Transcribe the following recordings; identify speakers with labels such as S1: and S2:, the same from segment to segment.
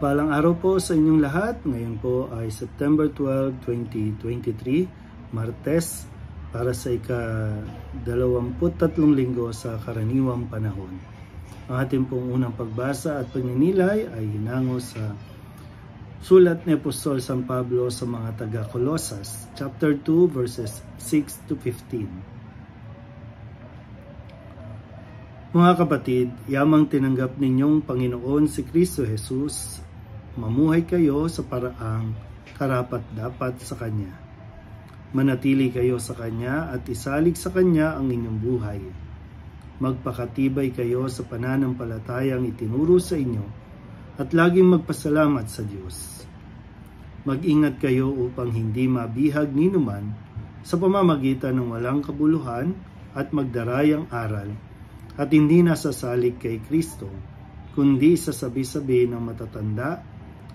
S1: Mapagpalang araw po sa inyong lahat. Ngayon po ay September 12, 2023, Martes, para sa ika-23 linggo sa karaniwang panahon. Ang ating pong unang pagbasa at pagninilay ay hinango sa sulat ni Apostol San Pablo sa mga taga-Colosas, chapter 2, verses 6 to 15. Mga kapatid, yamang tinanggap ninyong Panginoon si Kristo Jesus, mamuhay kayo sa paraang karapat-dapat sa Kanya. Manatili kayo sa Kanya at isalig sa Kanya ang inyong buhay. Magpakatibay kayo sa pananampalatayang itinuro sa inyo at laging magpasalamat sa Diyos. Mag-ingat kayo upang hindi mabihag ninuman sa pamamagitan ng walang kabuluhan at magdarayang aral, at hindi nasasalig kay Kristo, kundi sa sabi-sabi ng matatanda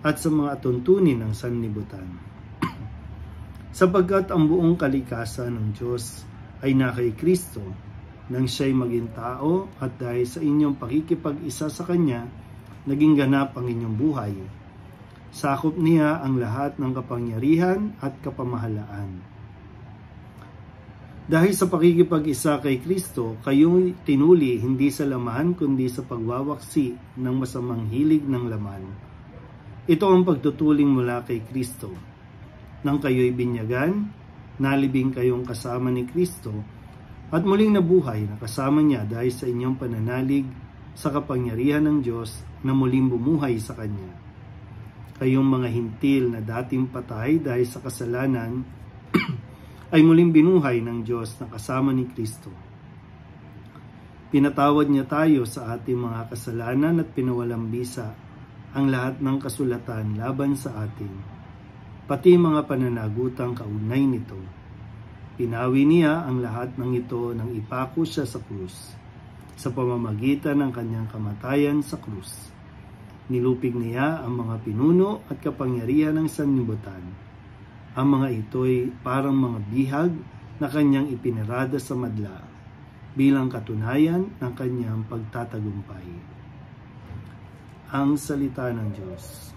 S1: at sa mga tuntunin ng sanlibutan. Sapagkat ang buong kalikasan ng Diyos ay na kay Kristo, nang siya'y maging tao at dahil sa inyong pakikipag-isa sa Kanya, naging ganap ang inyong buhay. Sakop niya ang lahat ng kapangyarihan at kapamahalaan. Dahil sa pakikipag-isa kay Kristo, kayong tinuli hindi sa laman kundi sa pagwawaksi ng masamang hilig ng laman. Ito ang pagtutuling mula kay Kristo. Nang kayo'y binyagan, nalibing kayong kasama ni Kristo at muling nabuhay na kasama niya dahil sa inyong pananalig sa kapangyarihan ng Diyos na muling bumuhay sa Kanya. Kayong mga hintil na dating patay dahil sa kasalanan ay muling binuhay ng Diyos na kasama ni Kristo. Pinatawad niya tayo sa ating mga kasalanan at pinawalang bisa ang lahat ng kasulatan laban sa atin, pati mga pananagutang kaugnay nito. Pinawi niya ang lahat ng ito nang ipako siya sa krus, sa pamamagitan ng kanyang kamatayan sa krus. Nilupig niya ang mga pinuno at kapangyarihan ng sanlibutan. Ang mga ito'y parang mga bihag na kanyang ipinarada sa madla bilang katunayan ng kanyang pagtatagumpay. Ang salita ng Diyos.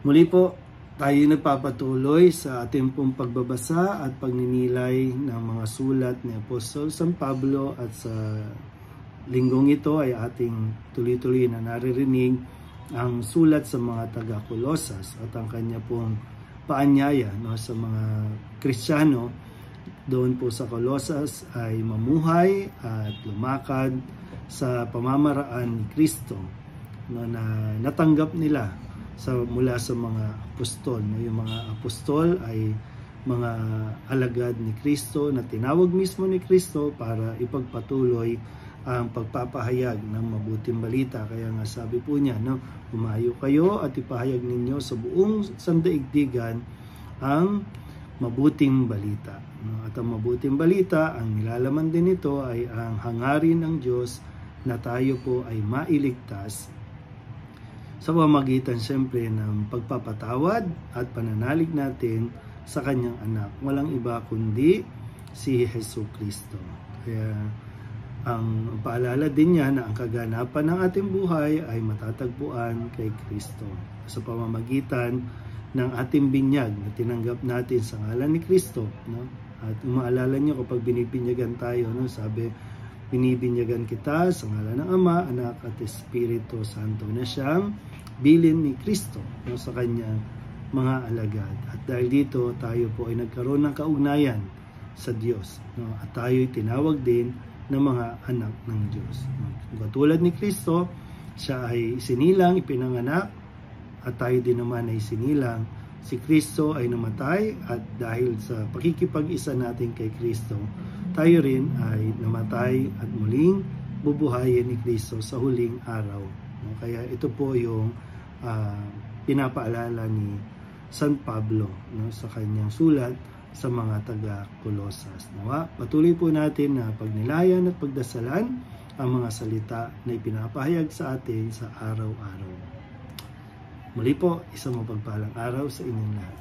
S1: Muli po, tayo nagpapatuloy sa ating pong pagbabasa at pagninilay ng mga sulat ni Apostol San Pablo, at sa linggong ito ay ating tuloy-tuloy na naririnig ang sulat sa mga taga-Colosas at ang kanya pong paanyaya sa mga Kristiyano doon po sa Colosas ay mamuhay at lumakad sa pamamaraan ni Kristo na natanggap nila mula sa mga apostol. Yung mga apostol ay mga alagad ni Kristo na tinawag mismo ni Kristo para ipagpatuloy ang pagpapahayag ng mabuting balita. Kaya nga sabi po niya, umayo kayo at ipahayag ninyo sa buong sandaigdigan ang mabuting balita. At ang mabuting balita, ang nilalaman din nito ay ang hangarin ng Diyos na tayo po ay mailigtas sa pamamagitan siyempre ng pagpapatawad at pananalig natin sa kanyang anak. Walang iba kundi si Jesucristo. Kaya ang paalala din niya na ang kaganapan ng ating buhay ay matatagpuan kay Kristo sa pamamagitan ng ating binyag na tinanggap natin sa ngalan ni Kristo. At maalala niyo kapag binibinyagan tayo, sabi, binibinyagan kita sa ngalan ng Ama, Anak at Espiritu Santo, na siyang bilin ni Kristo sa kanyang mga alagad. At dahil dito tayo po ay nagkaroon ng kaugnayan sa Diyos, at tayo'y tinawag din ng mga anak ng Diyos. Katulad ni Kristo, siya ay sinilang, ipinanganak, at tayo din naman ay sinilang. Si Kristo ay namatay at dahil sa pakikipag-isa natin kay Kristo, tayo rin ay namatay at muling bubuhayin ni Kristo sa huling araw. Kaya ito po yung pinapaalala ni San Pablo sa kanyang sulat sa mga taga-Colosas. Nawa, patuloy po natin na pagnilayan at pagdasalan ang mga salita na ipinapahayag sa atin sa araw-araw. Muli po, isang mapagpalang araw sa inyong lahat.